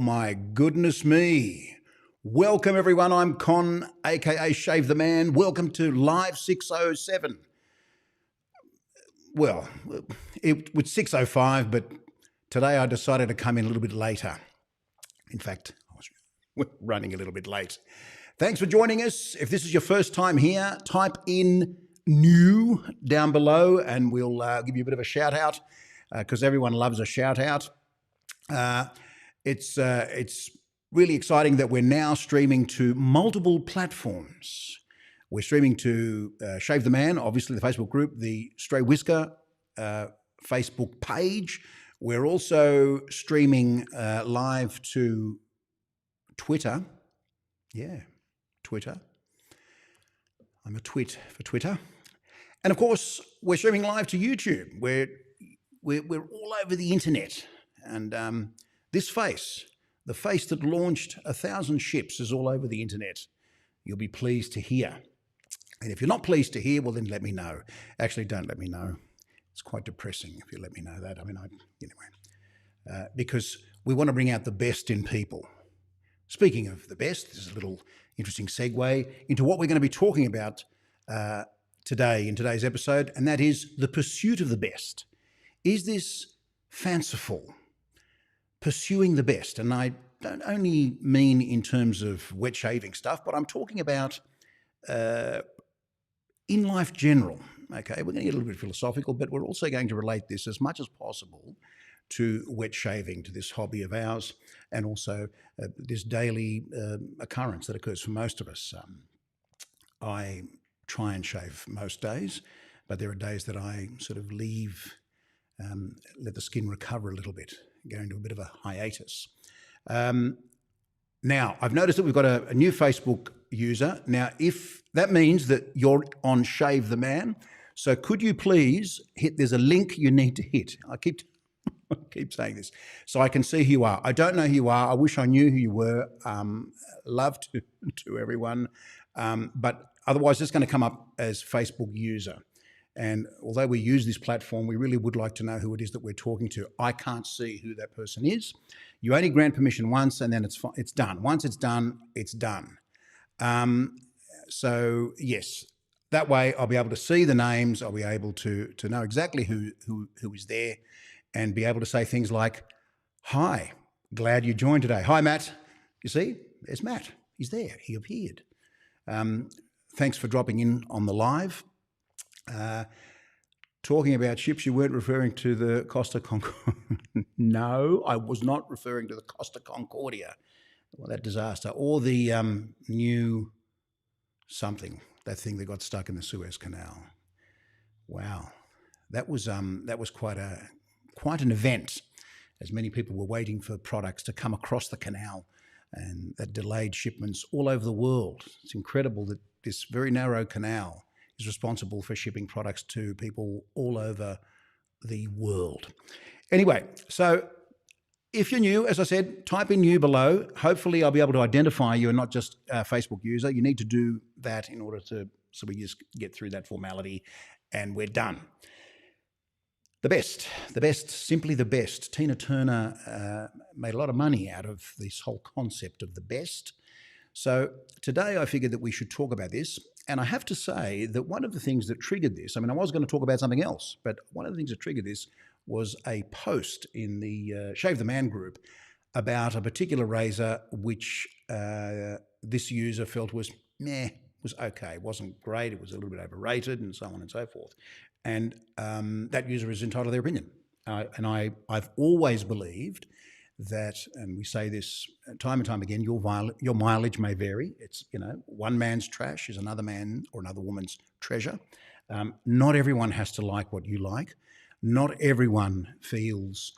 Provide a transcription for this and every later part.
my goodness me. Welcome everyone, I'm Con, aka Shave the Man. Welcome to Live 607. Well, it was 6:05, but today I decided to come in a little bit later. In fact, I was running a little bit late. Thanks for joining us. If this is your first time here, type in new down below and we'll give you a bit of a shout out because everyone loves a shout out. It's really exciting that we're now streaming to multiple platforms. We're streaming to Shave the Man, obviously the Facebook group, the Stray Whisker Facebook page. We're also streaming live to Twitter. Yeah, Twitter. I'm a twit for Twitter. And of course, we're streaming live to YouTube. We're all over the internet. And this face, the face that launched 1,000 ships, is all over the internet. You'll be pleased to hear. And if you're not pleased to hear, well, then let me know. Actually, don't let me know. It's quite depressing if you let me know that. Anyway, because we want to bring out the best in people. Speaking of the best, this is a little interesting segue into what we're going to be talking about today in today's episode, and that is the pursuit of the best. Is this fanciful? Pursuing the best. And I don't only mean in terms of wet shaving stuff, but I'm talking about in life general. Okay, we're going to get a little bit philosophical, but we're also going to relate this as much as possible to wet shaving, to this hobby of ours, and also this daily occurrence that occurs for most of us. I try and shave most days, but there are days that I sort of leave, let the skin recover a little bit, go into a bit of a hiatus. Now, I've noticed that we've got a new Facebook user. Now, if that means that you're on Shave the Man, so could you please hit, there's a link you need to hit. I keep saying this, so I can see who you are. I don't know who you are. I wish I knew who you were. Love to everyone. But otherwise, it's going to come up as Facebook user. And although we use this platform, we really would like to know who it is that we're talking to. I can't see who that person is. You only grant permission once and then it's done. Once it's done, it's done. So yes, that way I'll be able to see the names. I'll be able to know exactly who is there and be able to say things like, hi, glad you joined today. Hi, Matt. You see, there's Matt. He's there. He appeared. Thanks for dropping in on the live. Talking about ships, you weren't referring to the Costa Concordia. No, I was not referring to the Costa Concordia, well, that disaster, or the new something, that thing that got stuck in the Suez Canal. Wow, that was quite an event, as many people were waiting for products to come across the canal, and that delayed shipments all over the world. It's incredible that this very narrow canal is responsible for shipping products to people all over the world. Anyway, so if you're new, as I said, type in new below. Hopefully I'll be able to identify you and not just a Facebook user. You need to do that in order so we just get through that formality and we're done. The best, simply the best. Tina Turner made a lot of money out of this whole concept of the best. So today I figured that we should talk about this. And I have to say that one of the things that triggered this, I was going to talk about something else, but one of the things that triggered this was a post in the Shave the Man group about a particular razor which this user felt was okay. It wasn't great. It was a little bit overrated and so on and so forth. And that user is entitled to their opinion. And I've always believed that, and we say this time and time again, your mileage may vary. It's, one man's trash is another man or another woman's treasure. Not everyone has to like what you like. Not everyone feels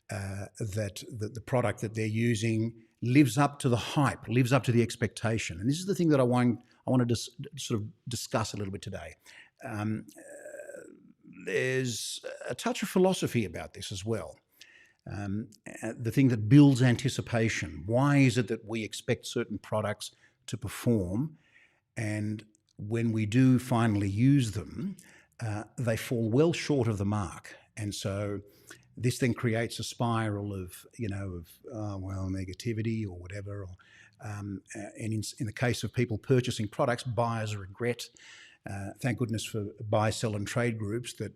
that the product that they're using lives up to the hype, lives up to the expectation. And this is the thing that I want to sort of discuss a little bit today. There's a touch of philosophy about this as well. The thing that builds anticipation. Why is it that we expect certain products to perform, and when we do finally use them, they fall well short of the mark? And so this then creates a spiral of, negativity or whatever. And in the case of people purchasing products, buyers regret. Thank goodness for buy, sell and trade groups that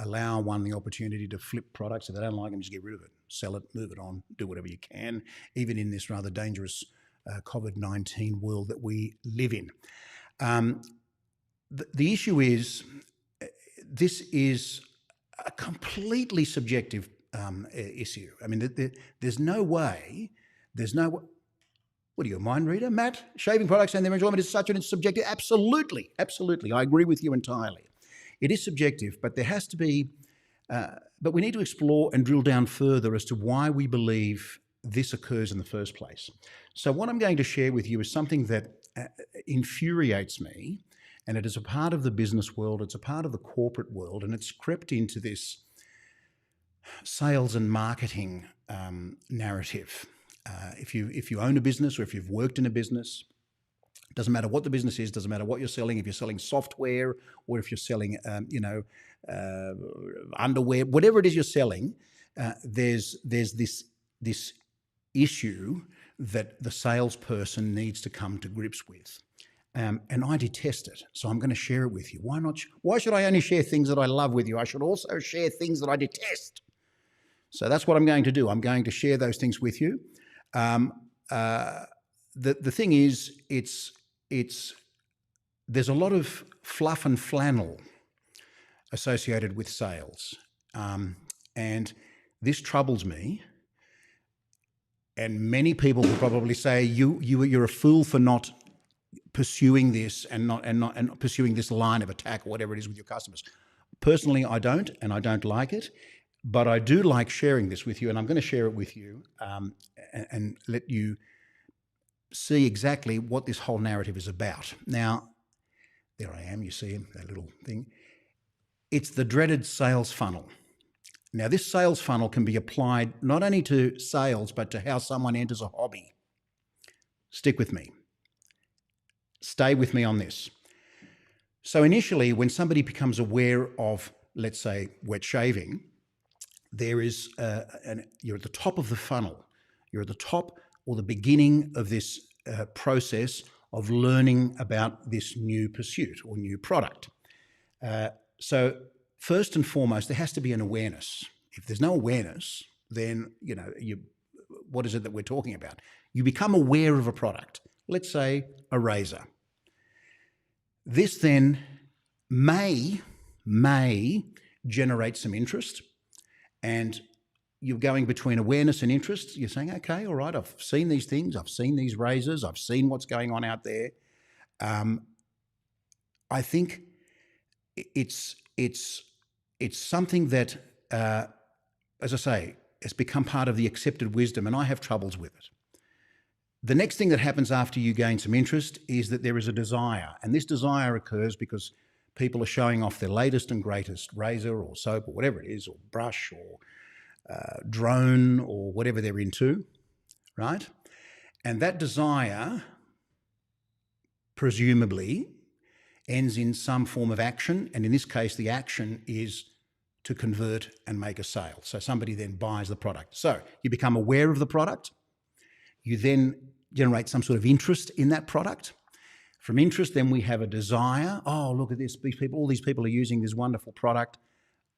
allow one the opportunity to flip products. If they don't like them, just get rid of it, sell it, move it on, do whatever you can, even in this rather dangerous COVID-19 world that we live in. The issue is, this is a completely subjective issue. I mean, there's no way. What are you, a mind reader, Matt? Shaving products and their enjoyment is such and it's subjective. Absolutely, absolutely. I agree with you entirely. It is subjective, but there has to be. But we need to explore and drill down further as to why we believe this occurs in the first place. So what I'm going to share with you is something that infuriates me, and it is a part of the business world, it's a part of the corporate world, and it's crept into this sales and marketing narrative. If you own a business or if you've worked in a business, doesn't matter what the business is, doesn't matter what you're selling, if you're selling software or if you're selling, underwear, whatever it is you're selling, there's this issue that the salesperson needs to come to grips with. And I detest it. So I'm going to share it with you. Why not? Why should I only share things that I love with you? I should also share things that I detest. So that's what I'm going to do. I'm going to share those things with you. The thing is, there's a lot of fluff and flannel associated with sales, and this troubles me. And many people will probably say you're a fool for not pursuing this and not pursuing this line of attack or whatever it is with your customers. Personally, I don't, and I don't like it. But I do like sharing this with you, and I'm going to share it with you and let you see exactly what this whole narrative is about. Now, there I am, you see that little thing. It's the dreaded sales funnel. Now, this sales funnel can be applied not only to sales, but to how someone enters a hobby. Stick with me. Stay with me on this. So initially, when somebody becomes aware of, let's say, wet shaving, there is, you're at the top of the funnel. You're at the top or the beginning of this process of learning about this new pursuit or new product. So first and foremost, there has to be an awareness. If there's no awareness, then, what is it that we're talking about? You become aware of a product. Let's say a razor. This then may generate some interest. And you're going between awareness and interest. You're saying, okay, all right, I've seen these things. I've seen these razors. I've seen what's going on out there. I think it's something that, as I say, has become part of the accepted wisdom, and I have troubles with it. The next thing that happens after you gain some interest is that there is a desire. And this desire occurs because people are showing off their latest and greatest razor or soap or whatever it is, or brush or drone or whatever they're into, right? And that desire presumably ends in some form of action. And in this case, the action is to convert and make a sale. So somebody then buys the product. So you become aware of the product. You then generate some sort of interest in that product. From interest, then we have a desire. Oh, look at this. All these people are using this wonderful product.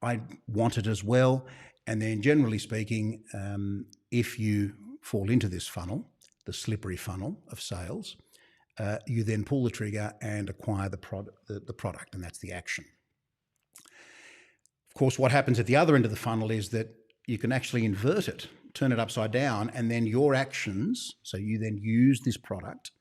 I want it as well. And then generally speaking, if you fall into this funnel, the slippery funnel of sales, you then pull the trigger and acquire the product, and that's the action. Of course, what happens at the other end of the funnel is that you can actually invert it, turn it upside down, and then your actions, so you then use this product,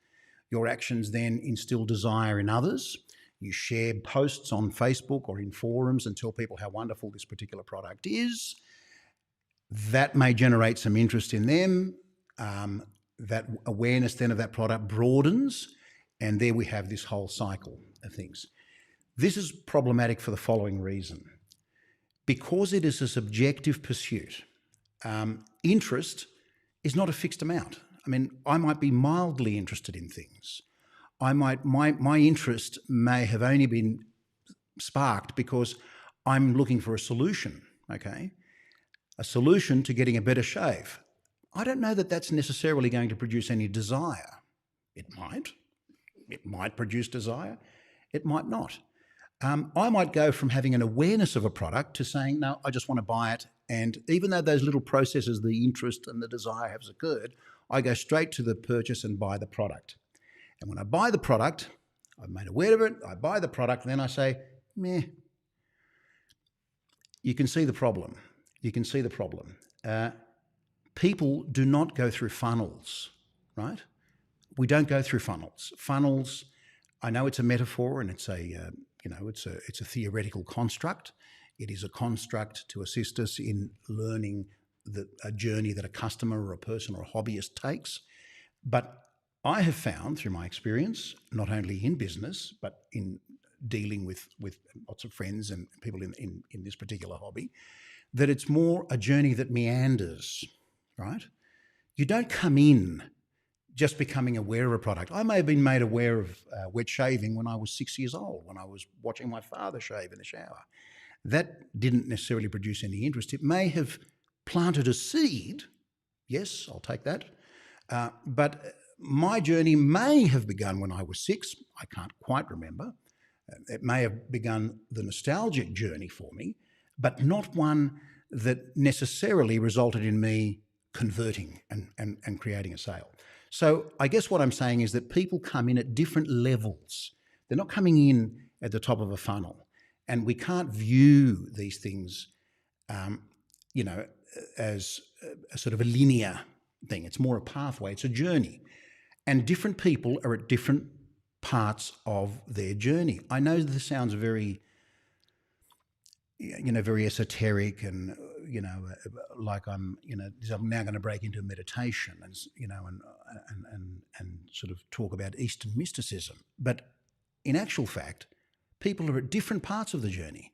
your actions then instill desire in others. You share posts on Facebook or in forums and tell people how wonderful this particular product is. That may generate some interest in them. That awareness then of that product broadens, and there we have this whole cycle of things. This is problematic for the following reason. Because it is a subjective pursuit, interest is not a fixed amount. I mean, I might be mildly interested in things. My interest may have only been sparked because I'm looking for a solution, okay? a solution to getting a better shave. I don't know that that's necessarily going to produce any desire. It might. It might produce desire. It might not. I might go from having an awareness of a product to saying, no, I just want to buy it. And even though those little processes, the interest and the desire has occurred, I go straight to the purchase and buy the product. And when I buy the product, I've made aware of it, I buy the product, and then I say, meh. You can see the problem. You can see the problem. People do not go through funnels, right? We don't go through funnels. Funnels, I know it's a metaphor and it's a theoretical construct. It is a construct to assist us in learning a journey that a customer or a person or a hobbyist takes. But I have found through my experience, not only in business, but in dealing with lots of friends and people in this particular hobby, that it's more a journey that meanders, right? You don't come in just becoming aware of a product. I may have been made aware of wet shaving when I was 6 years old, when I was watching my father shave in the shower. That didn't necessarily produce any interest. It may have planted a seed. Yes, I'll take that. But my journey may have begun when I was 6. I can't quite remember. It may have begun the nostalgic journey for me, but not one that necessarily resulted in me converting and creating a sale. So I guess what I'm saying is that people come in at different levels. They're not coming in at the top of a funnel. And we can't view these things, as a sort of a linear thing. It's more a pathway. It's a journey. And different people are at different parts of their journey. I know this sounds very, very esoteric and, like I'm now going to break into meditation and sort of talk about Eastern mysticism. But in actual fact, people are at different parts of the journey.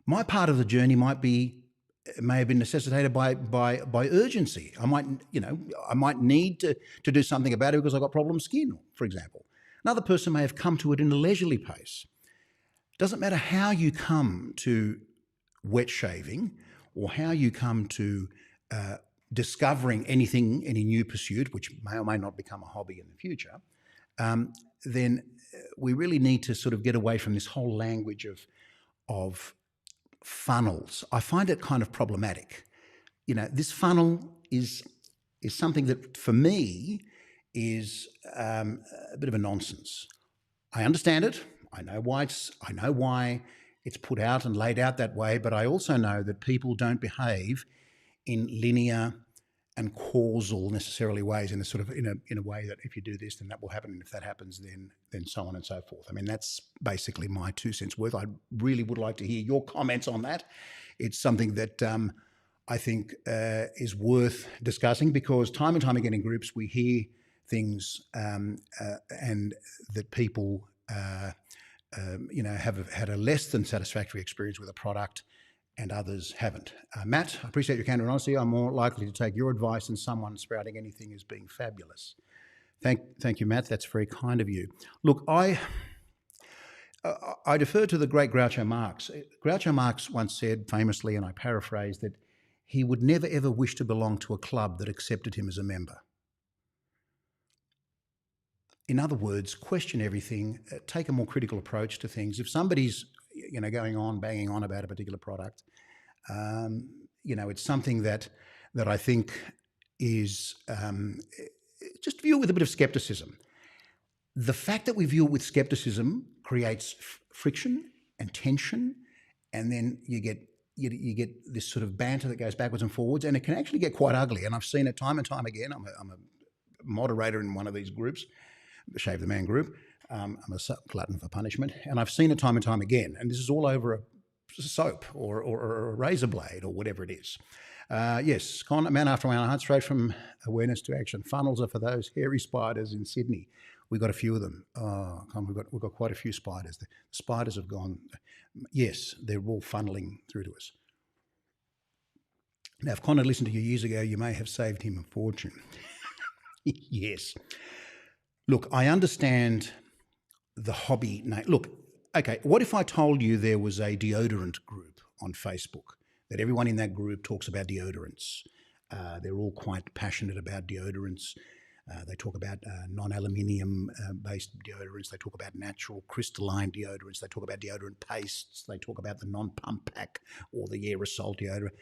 My part of the journey may have been necessitated by urgency. I might need to do something about it because I've got problem skin, for example. Another person may have come to it in a leisurely pace. Doesn't matter how you come to wet shaving or how you come to discovering any new pursuit, which may or may not become a hobby in the future, then we really need to sort of get away from this whole language of funnels. I find it kind of problematic. This funnel is something that for me is a bit of a nonsense. I understand it. I know why it's put out and laid out that way, but I also know that people don't behave in linear and causal necessarily ways in a way that if you do this, then that will happen, and if that happens, then so on and so forth. I mean, that's basically my 2 cents worth. I really would like to hear your comments on that. It's something that I think is worth discussing, because time and time again in groups we hear things and that people have had a less than satisfactory experience with a product and others haven't. Matt, I appreciate your candor and honesty. I'm more likely to take your advice than someone sprouting anything as being fabulous. Thank you, Matt. That's very kind of you. Look, I defer to the great Groucho Marx. Groucho Marx once said famously, and I paraphrase, that he would never ever wish to belong to a club that accepted him as a member. In other words, question everything, take a more critical approach to things. If somebody's going on, banging on about a particular product, it's something that I think is just view it with a bit of skepticism. The fact that we view it with skepticism creates friction and tension, and then you get this sort of banter that goes backwards and forwards, and it can actually get quite ugly. And I've seen it time and time again. I'm a moderator in one of these groups, the Shave the Man group. I'm a glutton for punishment, and I've seen it time and time again. And this is all over a soap or a razor blade or whatever it is. Yes, man after my own heart, straight from awareness to action. Funnels are for those hairy spiders in Sydney. We've got a few of them. Oh, we've got quite a few spiders. The spiders have gone. Yes, they're all funneling through to us. Now, if Con had listened to you years ago, you may have saved him a fortune. Yes. Look, I understand the hobby name. Look, okay, what if I told you there was a deodorant group on Facebook that everyone in that group talks about deodorants. They're all quite passionate about deodorants. They talk about non-aluminium based deodorants. They talk about natural crystalline deodorants. They talk about deodorant pastes. They talk about the non-pump pack or the aerosol deodorant.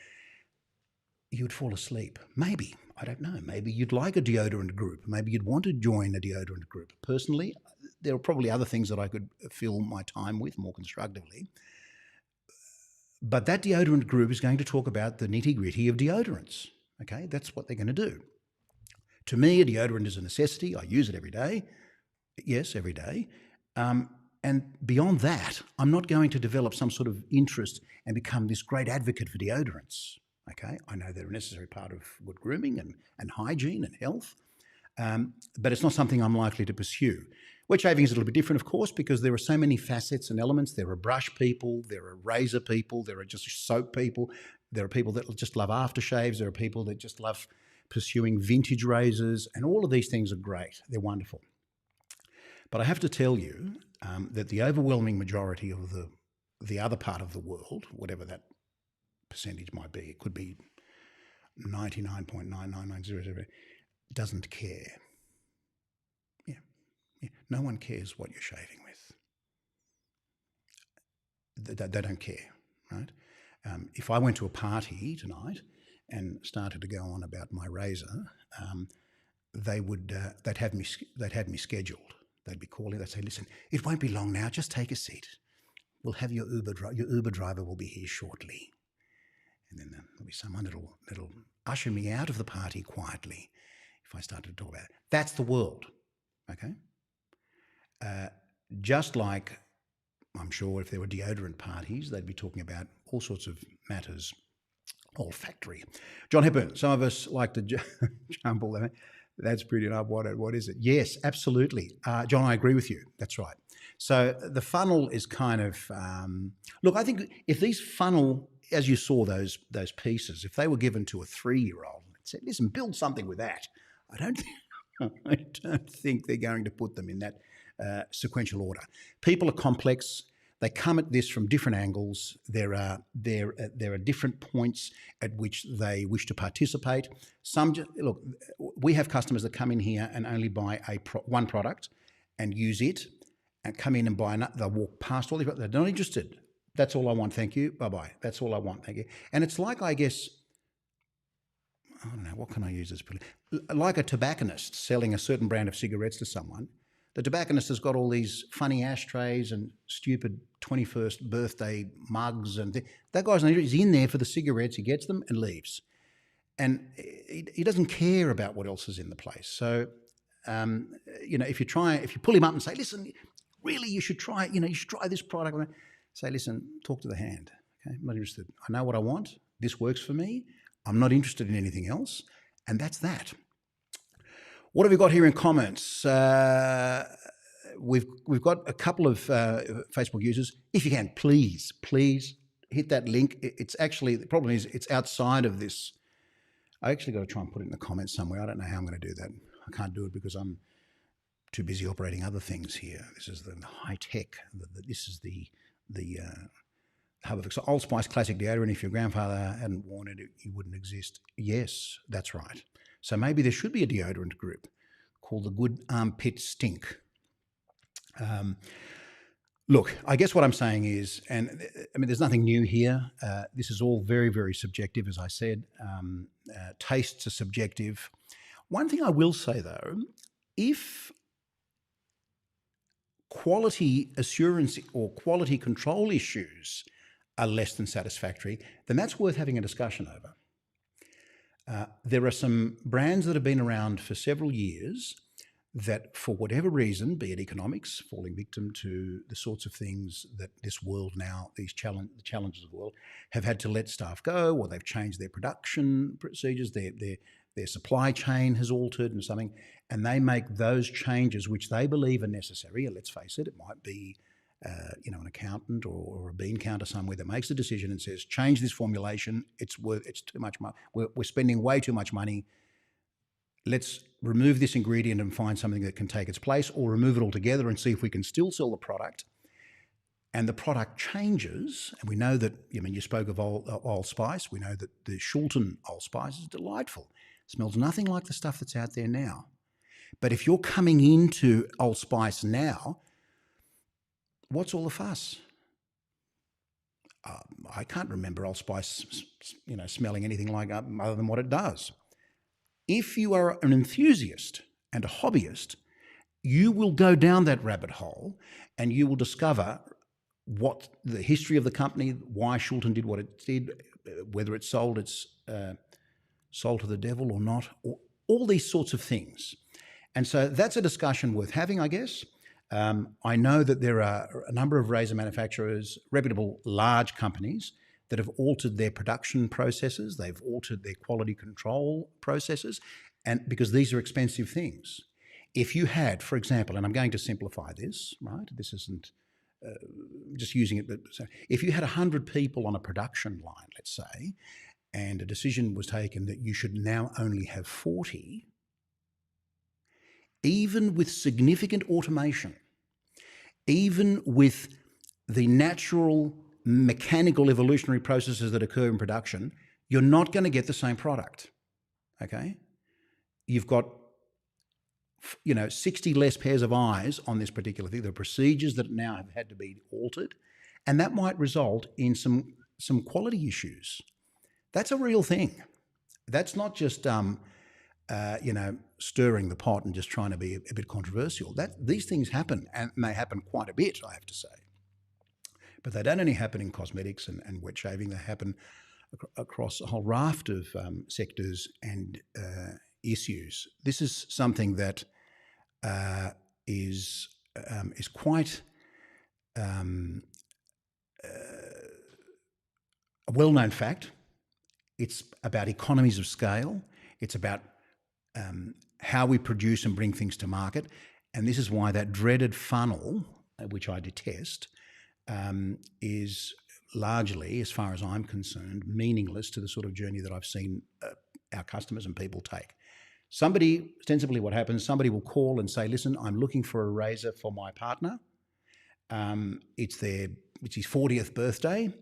You'd fall asleep. Maybe. I don't know. Maybe you'd like a deodorant group. Maybe you'd want to join a deodorant group. Personally, there are probably other things that I could fill my time with more constructively. But that deodorant group is going to talk about the nitty-gritty of deodorants. Okay, that's what they're going to do. To me, a deodorant is a necessity. I use it every day. Yes, every day. And beyond that, I'm not going to develop some sort of interest and become this great advocate for deodorants. Okay, I know they're a necessary part of good grooming and hygiene and health, but it's not something I'm likely to pursue. Wet shaving is a little bit different, of course, because there are so many facets and elements. There are brush people, there are razor people, there are just soap people, there are people that just love aftershaves, there are people that just love pursuing vintage razors, and all of these things are great. They're wonderful. But I have to tell you that the overwhelming majority of the other part of the world, whatever that percentage might be, it could be 99.99900, doesn't care. Yeah, no one cares what you're shaving with. They don't care, right? If I went to a party tonight and started to go on about my razor, they'd have me scheduled. They'd be calling. They'd say, "Listen, it won't be long now. Just take a seat. We'll have your Uber driver will be here shortly." And then there'll be someone that'll usher me out of the party quietly if I started to talk about it. That's the world, okay? Just like, I'm sure if there were deodorant parties, they'd be talking about all sorts of matters olfactory. John Hepburn, some of us like to jump all that. That's pretty enough. What is it? Yes, absolutely. John, I agree with you. That's right. So the funnel is kind of, look, I think if these funnel, as you saw those pieces, if they were given to a 3-year-old and said, "Listen, build something with that," I don't think they're going to put them in that sequential order. People are complex. They come at this from different angles. There are different points at which they wish to participate. Look, we have customers that come in here and only buy one product and use it, and come in and buy another. They'll walk past all the. They're not interested. That's all I want. Thank you. Bye bye. That's all I want. Thank you. And it's like, I guess, I don't know, what can I use as like a tobacconist selling a certain brand of cigarettes to someone. The tobacconist has got all these funny ashtrays and stupid 21st birthday mugs, and that guy's in there for the cigarettes. He gets them and leaves, and he doesn't care about what else is in the place. So, if you pull him up and say, "Listen, really, you should try this product," say, "Listen, talk to the hand. Okay, I'm not interested. I know what I want. This works for me. I'm not interested in anything else," and that's that. What have we got here in comments? We've got a couple of Facebook users. If you can, please hit that link. It's actually, the problem is it's outside of this. I actually got to try and put it in the comments somewhere. I don't know how I'm going to do that. I can't do it because I'm too busy operating other things here. This is the high tech. This is the hub of Old Spice classic deodorant. If your grandfather hadn't worn it, it wouldn't exist. Yes, that's right. So maybe there should be a deodorant group called the Good Armpit Stink. Look, I guess what I'm saying is, and I mean, there's nothing new here. This is all very, very subjective, as I said. Tastes are subjective. One thing I will say, though, if quality assurance or quality control issues are less than satisfactory, then that's worth having a discussion over. There are some brands that have been around for several years that, for whatever reason, be it economics, falling victim to the sorts of things that this world now, the challenges of the world, have had to let staff go, or they've changed their production procedures, their supply chain has altered and something, and they make those changes which they believe are necessary. And let's face it, it might be an accountant or a bean counter somewhere that makes a decision and says, "Change this formulation. It's too much money. We're spending way too much money. Let's remove this ingredient and find something that can take its place, or remove it altogether and see if we can still sell the product." and the product changes, and we know that, I mean, you spoke of allspice. We know that the Shulton allspice is delightful. It smells nothing like the stuff that's out there now. But if you're coming into allspice now, what's all the fuss? I can't remember allspice, smelling anything like other than what it does. If you are an enthusiast and a hobbyist, you will go down that rabbit hole and you will discover what the history of the company, why Shulton did what it did, whether it sold its soul to the devil or not, or all these sorts of things. And so that's a discussion worth having, I guess. I know that there are a number of razor manufacturers, reputable large companies, that have altered their production processes. They've altered their quality control processes, and because these are expensive things. If you had, for example, and I'm going to simplify this, right? This isn't just using it, but if you had 100 people on a production line, let's say, and a decision was taken that you should now only have 40, even with significant automation, even with the natural mechanical evolutionary processes that occur in production, you're not going to get the same product, okay? You've got 60 less pairs of eyes on this particular thing. There are procedures that now have had to be altered, and that might result in some quality issues. That's a real thing. That's not just stirring the pot and just trying to be a bit controversial. These things happen, and they happen quite a bit, I have to say. But they don't only happen in cosmetics and wet shaving. They happen across a whole raft of sectors and issues. This is something that is quite a well-known fact. It's about economies of scale. It's about how we produce and bring things to market. And this is why that dreaded funnel, which I detest, is largely, as far as I'm concerned, meaningless to the sort of journey that I've seen our customers and people take. Somebody, ostensibly what happens, somebody will call and say, listen, I'm looking for a razor for my partner. It's his 40th birthday.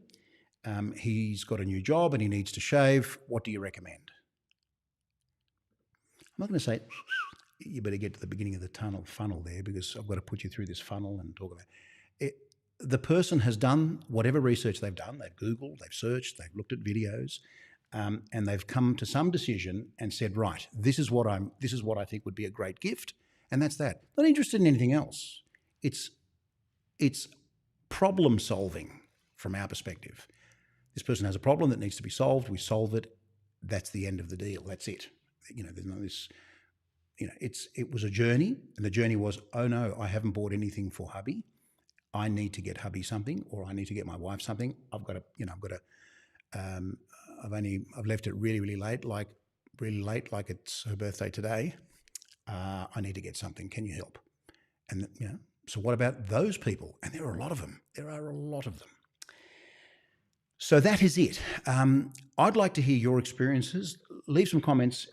He's got a new job and he needs to shave. What do you recommend? I'm not going to say, you better get to the beginning of the funnel there, because I've got to put you through this funnel and talk about it. The person has done whatever research they've done. They've Googled, they've searched, they've looked at videos, and they've come to some decision and said, right, this is what I think would be a great gift, and that's that. Not interested in anything else. It's problem solving from our perspective. This person has a problem that needs to be solved. We solve it. That's the end of the deal. That's it. There's no this. It was a journey, and the journey was, oh no, I haven't bought anything for hubby. I need to get hubby something, or I need to get my wife something. I've left it really late, like it's her birthday today. I need to get something. Can you help? And so what about those people? And there are a lot of them. So that is it. I'd like to hear your experiences. Leave some comments,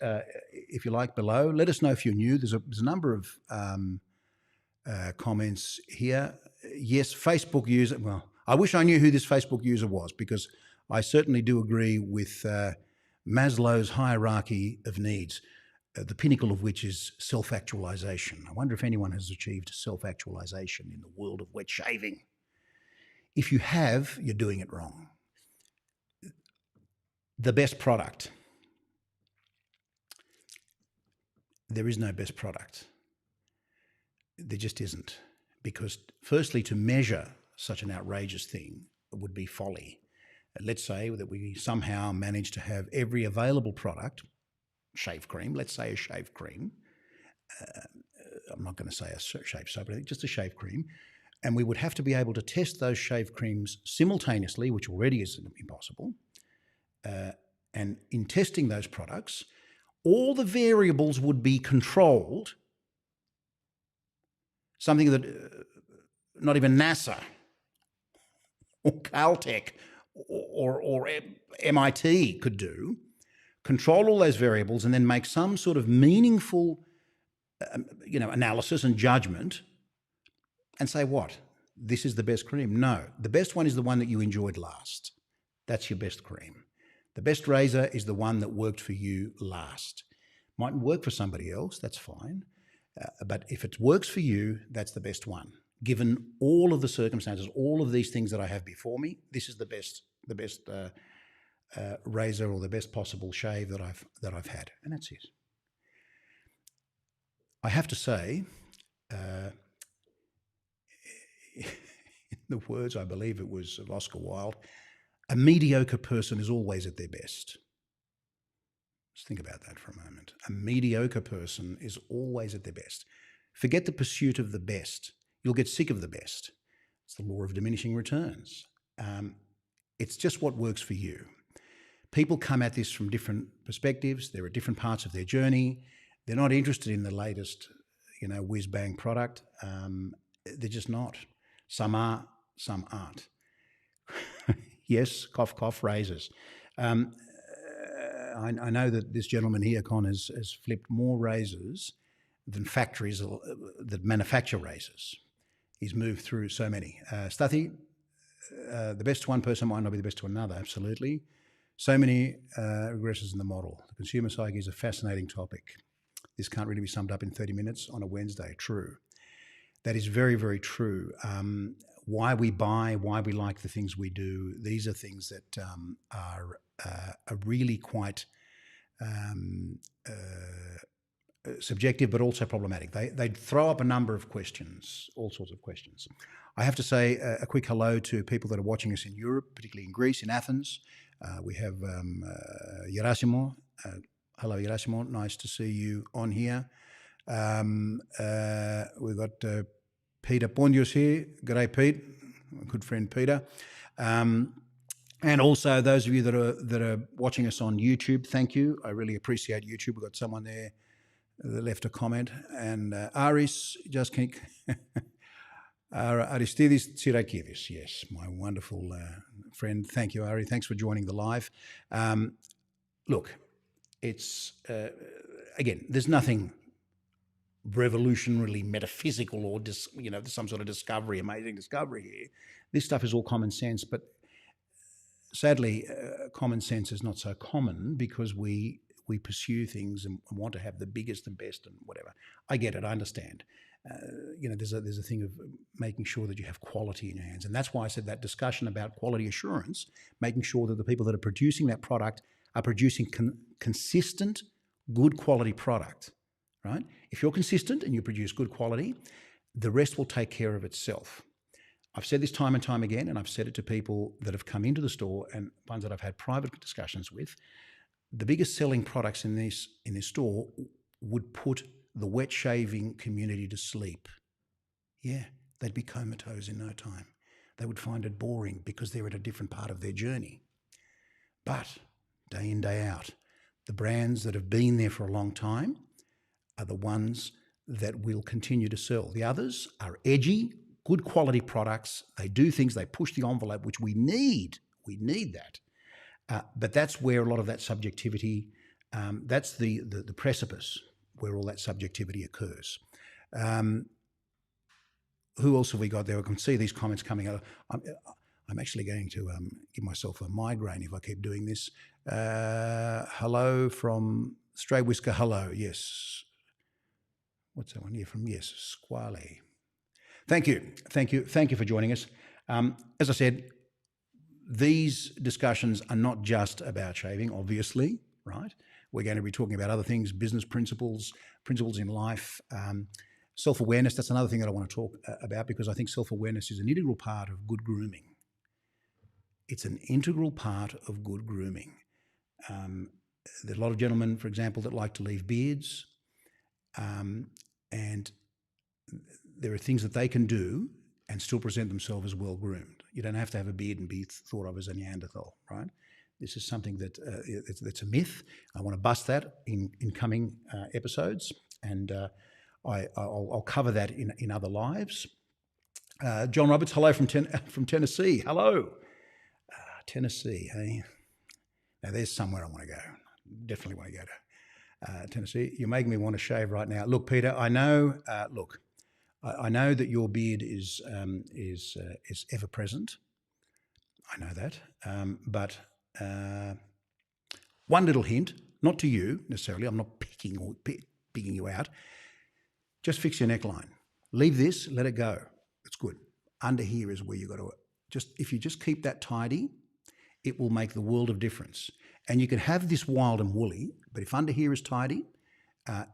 if you like, below. Let us know if you're new. There's a number of comments here. Yes, Facebook user. Well, I wish I knew who this Facebook user was, because I certainly do agree with Maslow's hierarchy of needs, the pinnacle of which is self-actualization. I wonder if anyone has achieved self-actualization in the world of wet shaving. If you have, you're doing it wrong. The best product. There is no best product. There just isn't. Because firstly, to measure such an outrageous thing would be folly. Let's say that we somehow manage to have every available product, shave cream, let's say a shave cream. I'm not going to say a shave soap, but just a shave cream. And we would have to be able to test those shave creams simultaneously, which already is impossible. And in testing those products, all the variables would be controlled. Something that not even NASA or Caltech or MIT could do. Control all those variables and then make some sort of meaningful, analysis and judgment, and say what? this is the best cream. No, the best one is the one that you enjoyed last. That's your best cream. The best razor is the one that worked for you last. Mightn't work for somebody else, that's fine. But if it works for you, that's the best one. Given all of the circumstances, all of these things that I have before me, this is the best razor or the best possible shave that I've had, and that's it. I have to say, in the words, I believe it was of Oscar Wilde, a mediocre person is always at their best. Just think about that for a moment. A mediocre person is always at their best. Forget the pursuit of the best. You'll get sick of the best. It's the law of diminishing returns. It's just what works for you. People come at this from different perspectives. They're at different parts of their journey. They're not interested in the latest, whiz-bang product. They're just not. Some are, some aren't. Yes, cough, cough, razors. I know that this gentleman here, Con, has flipped more razors than factories that manufacture razors. He's moved through so many. Stuthi, the best to one person might not be the best to another, absolutely. So many regresses in the model. The consumer psyche is a fascinating topic. This can't really be summed up in 30 minutes on a Wednesday. True. That is very, very true. Why we buy, why we like the things we do, these are things that are really quite subjective, but also problematic. They throw up a number of questions, all sorts of questions. I have to say a quick hello to people that are watching us in Europe, particularly in Greece, in Athens. We have Gerasimo. Hello, Gerasimo. Nice to see you on here. We've got Peter Pondius here. G'day, Pete. My good friend Peter. And also those of you that are watching us on YouTube, thank you. I really appreciate YouTube. We've got someone there that left a comment. And Aris, just keep... Aristidis Tsirakidis, yes, my wonderful friend. Thank you, Ari. Thanks for joining the live. Look, it's, again, there's nothing revolutionarily metaphysical or, some sort of discovery, amazing discovery here. This stuff is all common sense, but sadly, common sense is not so common because we pursue things and want to have the biggest and best and whatever. I get it, I understand. There's a thing of making sure that you have quality in your hands. And that's why I said that discussion about quality assurance, making sure that the people that are producing that product are producing consistent, good quality product, right? If you're consistent and you produce good quality, the rest will take care of itself. I've said this time and time again, and I've said it to people that have come into the store and ones that I've had private discussions with. The biggest selling products in this store would put the wet shaving community to sleep. Yeah, they'd be comatose in no time. They would find it boring because they're at a different part of their journey. But day in, day out, the brands that have been there for a long time are the ones that will continue to sell. The others are edgy, good quality products. They do things, they push the envelope, which we need. We need that. But that's where a lot of that subjectivity, that's the precipice where all that subjectivity occurs. Who else have we got there? I can see these comments coming out. I'm actually going to give myself a migraine if I keep doing this. Hello from Stray Whisker. Hello, yes. What's that one here from? Yes, Squale. Thank you for joining us. As I said, these discussions are not just about shaving, obviously, right? We're going to be talking about other things, business principles, principles in life, self-awareness. That's another thing that I want to talk about because I think self-awareness is an integral part of good grooming. It's an integral part of good grooming. There's a lot of gentlemen, for example, that like to leave beards, and there are things that they can do and still present themselves as well-groomed. You don't have to have a beard and be thought of as a Neanderthal, right? This is something that that's a myth. I want to bust that in coming episodes, and I'll cover that in other lives. John Roberts, hello from Tennessee. Hello. Tennessee, hey? Now there's somewhere I want to go. Definitely want to go to Tennessee. You're making me want to shave right now. Look, Peter, I know, I know that your beard is ever present. I know that, but one little hint, not to you necessarily. I'm not picking you out. Just fix your neckline. Leave this. Let it go. It's good. Under here is where you got to if you just keep that tidy, it will make the world of difference. And you can have this wild and woolly, but if under here is tidy,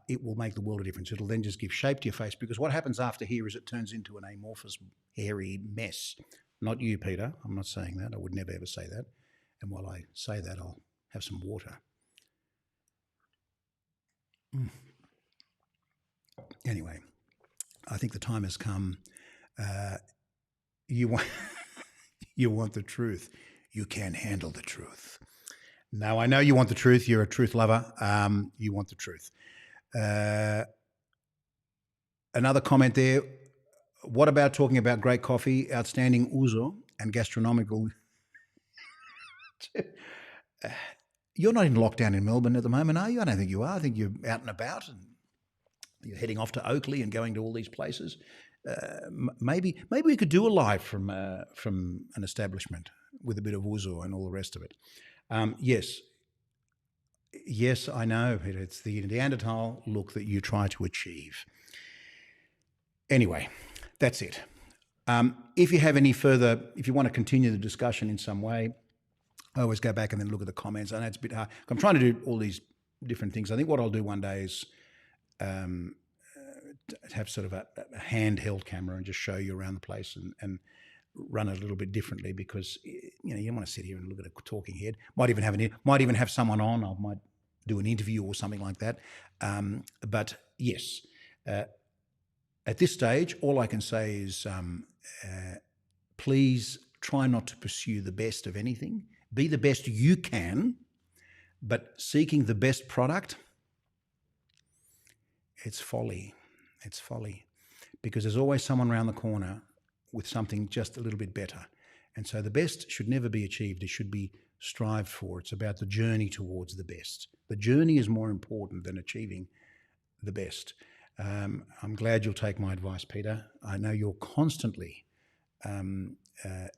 it will make the world of difference. It'll then just give shape to your face, because what happens after here is it turns into an amorphous, hairy mess. Not you, Peter. I'm not saying that. I would never ever say that. And while I say that, I'll have some water. Anyway, I think the time has come. You want the truth. You can't handle the truth. Now, I know you want the truth. You're a truth lover. You want the truth. Another comment there. What about talking about great coffee, outstanding ouzo, and gastronomical? You're not in lockdown in Melbourne at the moment, are you? I don't think you are. I think you're out and about, and you're heading off to Oakley and going to all these places. Maybe we could do a live from an establishment with a bit of ouzo and all the rest of it. Yes, I know. It's the Neanderthal look that you try to achieve. Anyway, that's it. If you have any further, if you want to continue the discussion in some way, I always go back and then look at the comments. I know it's a bit hard. I'm trying to do all these different things. I think what I'll do one day is have sort of a handheld camera and just show you around the place and run it a little bit differently, because you don't want to sit here and look at a talking head. Might even have someone on. I might do an interview or something like that. But yes, at this stage, all I can say is please try not to pursue the best of anything. Be the best you can, but seeking the best product, it's folly. It's folly, because there's always someone around the corner with something just a little bit better. And so the best should never be achieved. It should be strived for. It's about the journey towards the best. The journey is more important than achieving the best. I'm glad you'll take my advice, Peter. I know you're constantly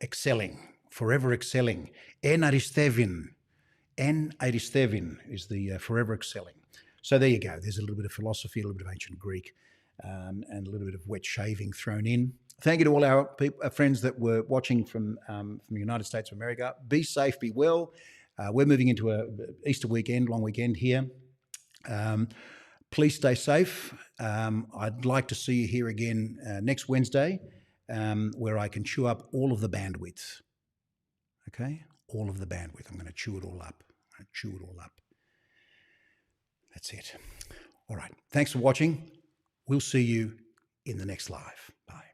excelling, forever excelling. En aristevin is the forever excelling. So there you go. There's a little bit of philosophy, a little bit of ancient Greek, and a little bit of wet shaving thrown in. Thank you to all our friends that were watching from the United States of America. Be safe, be well. We're moving into a Easter weekend, long weekend here. Please stay safe. I'd like to see you here again next Wednesday, where I can chew up all of the bandwidth. Okay? All of the bandwidth. I'm going to chew it all up. That's it. All right. Thanks for watching. We'll see you in the next live. Bye.